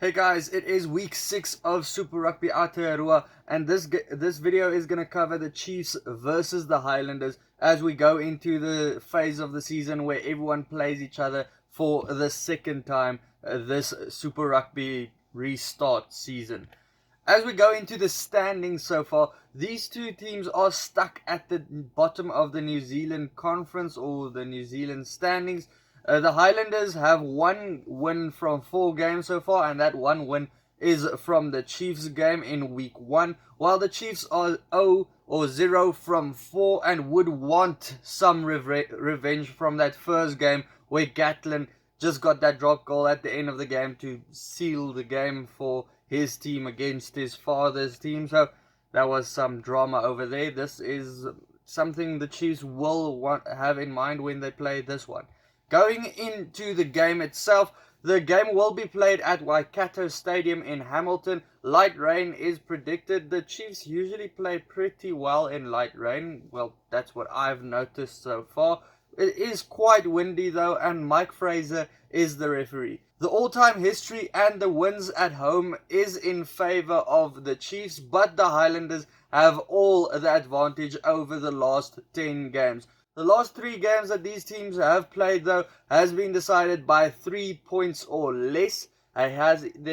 Hey guys, it is week 6 of Super Rugby Aotearoa, and this video is going to cover the Chiefs versus the Highlanders as we go into the phase of the season where everyone plays each other for the second time this Super Rugby restart season. As we go into the standings so far, these two teams are stuck at the bottom of the New Zealand Conference or the New Zealand standings. The Highlanders have one win from 4 games so far, and that one win is from the Chiefs game in week 1, while the Chiefs are 0 from 4 and would want some revenge from that first game where Gatlin just got that drop goal at the end of the game to seal the game for his team against his father's team. So that was some drama over there. This is something the Chiefs will have in mind when they play this one. Going into the game itself, the game will be played at Waikato Stadium in Hamilton. Light rain is predicted. The Chiefs usually play pretty well in light rain. Well, that's what I've noticed so far. It is quite windy though, and Mike Fraser is the referee. The all-time history and the wins at home is in favor of the Chiefs, but the Highlanders have all the advantage over the last 10 games. The last 3 games that these teams have played, though, has been decided by 3 points or less. There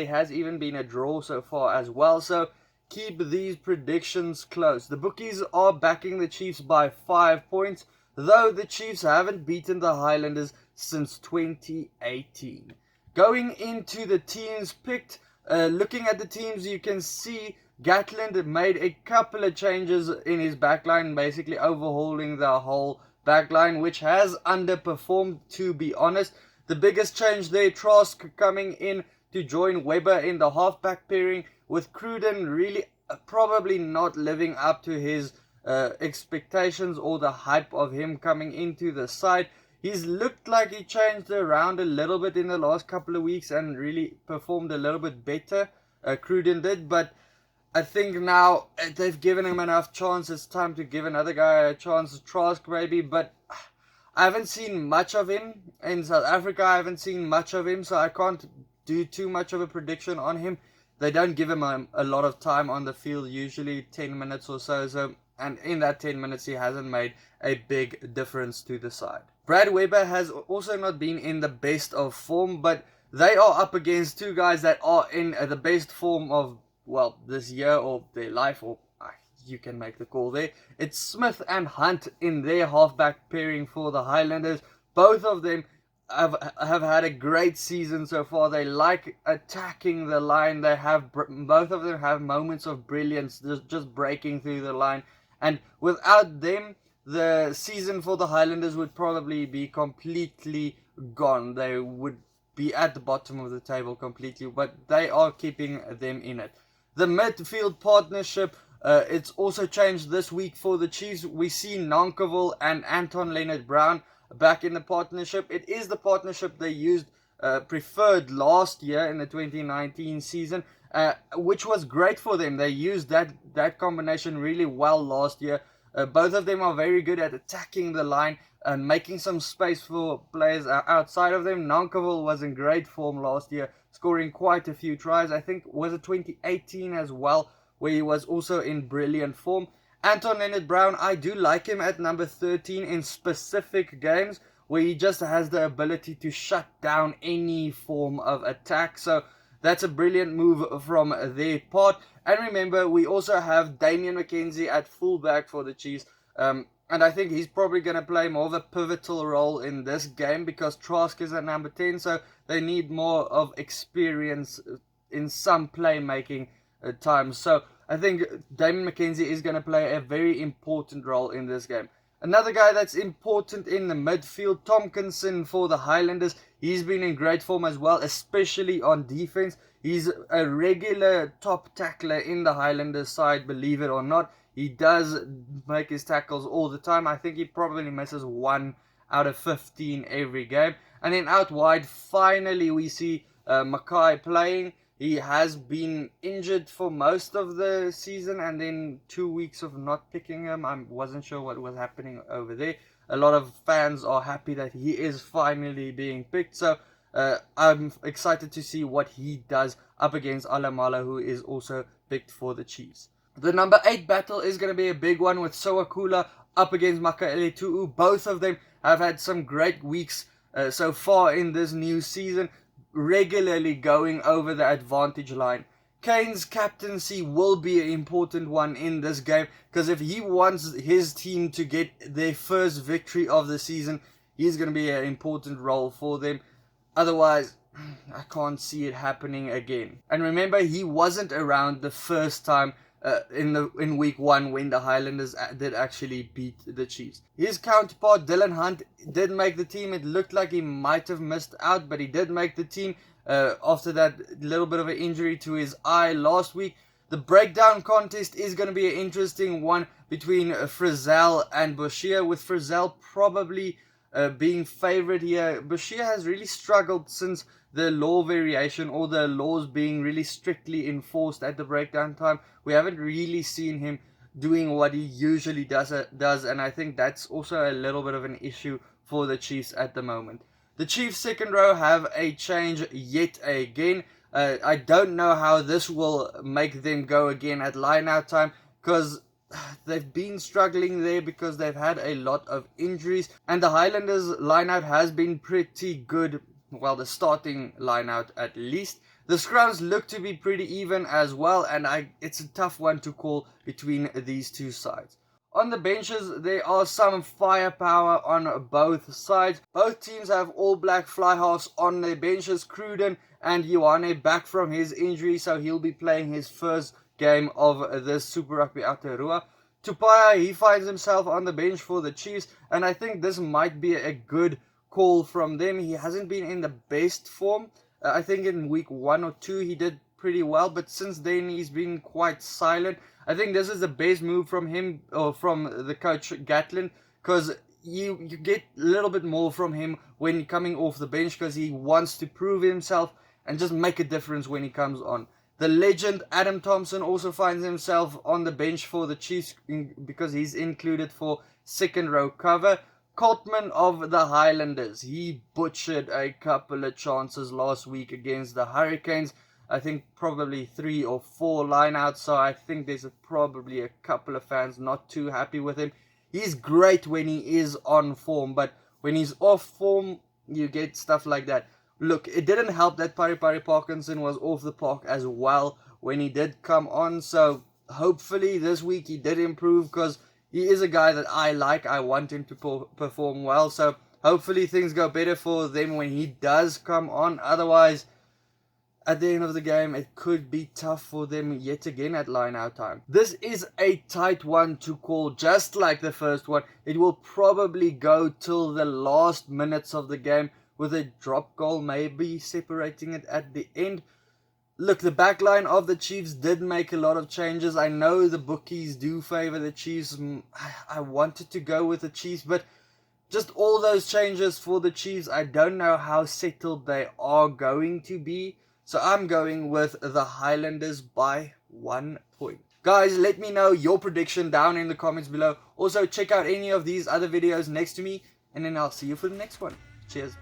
has even been a draw so far as well, so keep these predictions close. The bookies are backing the Chiefs by 5 points, though the Chiefs haven't beaten the Highlanders since 2018. Going into the teams picked, looking at the teams, you can see Gatland made a couple of changes in his backline, basically overhauling the whole backline, which has underperformed, to be honest. The biggest change there, Trask coming in to join Weber in the halfback pairing, with Cruden really probably not living up to his expectations or the hype of him coming into the side. He's looked like he changed around a little bit in the last couple of weeks and really performed a little bit better. Cruden did, but I think now they've given him enough chance. It's time to give another guy a chance, Trask maybe, but I haven't seen much of him. In South Africa, I haven't seen much of him, so I can't do too much of a prediction on him. They don't give him a lot of time on the field, usually 10 minutes or so, and in that 10 minutes he hasn't made a big difference to the side. Brad Weber has also not been in the best of form, but they are up against 2 guys that are in the best form of, well, this year or their life, or you can make the call there. It's Smith and Hunt in their halfback pairing for the Highlanders. Both of them have had a great season so far. They like attacking the line. Both of them have moments of brilliance, just breaking through the line. And without them, the season for the Highlanders would probably be completely gone. They would be at the bottom of the table completely, but they are keeping them in it. The midfield partnership, it's also changed this week for the Chiefs. We see Nankivell and Anton Leonard-Brown back in the partnership. It is the partnership they used preferred last year in the 2019 season, which was great for them. They used that combination really well last year. Both of them are very good at attacking the line and making some space for players outside of them. Nankivell was in great form last year, scoring quite a few tries. I think was it 2018 as well, where he was also in brilliant form. Anton Leonard-Brown, I do like him at number 13 in specific games where he just has the ability to shut down any form of attack. So that's a brilliant move from their part. And remember, we also have Damian McKenzie at fullback for the Chiefs. And I think he's probably going to play more of a pivotal role in this game because Trask is at number 10. So they need more of experience in some playmaking times. So I think Damian McKenzie is going to play a very important role in this game. Another guy that's important in the midfield, Tompkinson for the Highlanders. He's been in great form as well, especially on defense. He's a regular top tackler in the Highlanders side, believe it or not. He does make his tackles all the time. I think he probably misses 1 out of 15 every game. And then out wide, finally we see Mackay playing. He has been injured for most of the season and then 2 weeks of not picking him. I wasn't sure what was happening over there. A lot of fans are happy that he is finally being picked. So I'm excited to see what he does up against Alamala, who is also picked for the Chiefs. The number 8 battle is going to be a big one with Sowakula up against Makaele Tu'u. Both of them have had some great weeks so far in this new season, regularly going over the advantage line. Kane's captaincy will be an important one in this game, because if he wants his team to get their first victory of the season, he's going to be an important role for them. Otherwise, I can't see it happening again. And remember, he wasn't around the first time in week 1 when the Highlanders did actually beat the Chiefs. His counterpart Dylan Hunt did make the team. It looked like he might have missed out, but he did make the team after that little bit of an injury to his eye last week. The breakdown contest is going to be an interesting one between Frizzell and Bashir, with Frizzell probably being favourite here. Bashir has really struggled since the law variation, or the laws being really strictly enforced at the breakdown time. We haven't really seen him doing what he usually does, and I think that's also a little bit of an issue for the Chiefs at the moment. The Chiefs' second row have a change yet again. I don't know how this will make them go again at line-out time, because they've been struggling there because they've had a lot of injuries, and the Highlanders line-out has been pretty good. Well, the starting line-out at least. The scrums look to be pretty even as well, and it's a tough one to call between these two sides. On the benches, there are some firepower on both sides. Both teams have all black fly halves on their benches. Cruden and Ioane back from his injury, so he'll be playing his first game of this Super Rugby Aotearoa. Tupaya, he finds himself on the bench for the Chiefs, and I think this might be a good call from them. He hasn't been in the best form. I think in week 1 or 2 he did pretty well, but since then he's been quite silent. I think this is the best move from him, or from the coach Gatlin, because you get a little bit more from him when coming off the bench, because he wants to prove himself and just make a difference when he comes on. The legend Adam Thompson also finds himself on the bench for the Chiefs because he's included for second row cover. Coltman of the Highlanders, he butchered a couple of chances last week against the Hurricanes. I think probably 3 or 4 lineouts, so I think there's probably a couple of fans not too happy with him. He's great when he is on form, but when he's off form, you get stuff like that. Look, it didn't help that Paripari Parkinson was off the park as well when he did come on, so hopefully this week he did improve, because he is a guy that I like. I want him to perform well, so hopefully things go better for them when he does come on. Otherwise, at the end of the game, it could be tough for them yet again at line-out time. This is a tight one to call, just like the first one. It will probably go till the last minutes of the game, with a drop goal maybe separating it at the end. Look, the backline of the Chiefs did make a lot of changes. I know the bookies do favor the Chiefs. I wanted to go with the Chiefs, but just all those changes for the Chiefs, I don't know how settled they are going to be. So I'm going with the Highlanders by 1 point. Guys, let me know your prediction down in the comments below. Also, check out any of these other videos next to me, and then I'll see you for the next one. Cheers.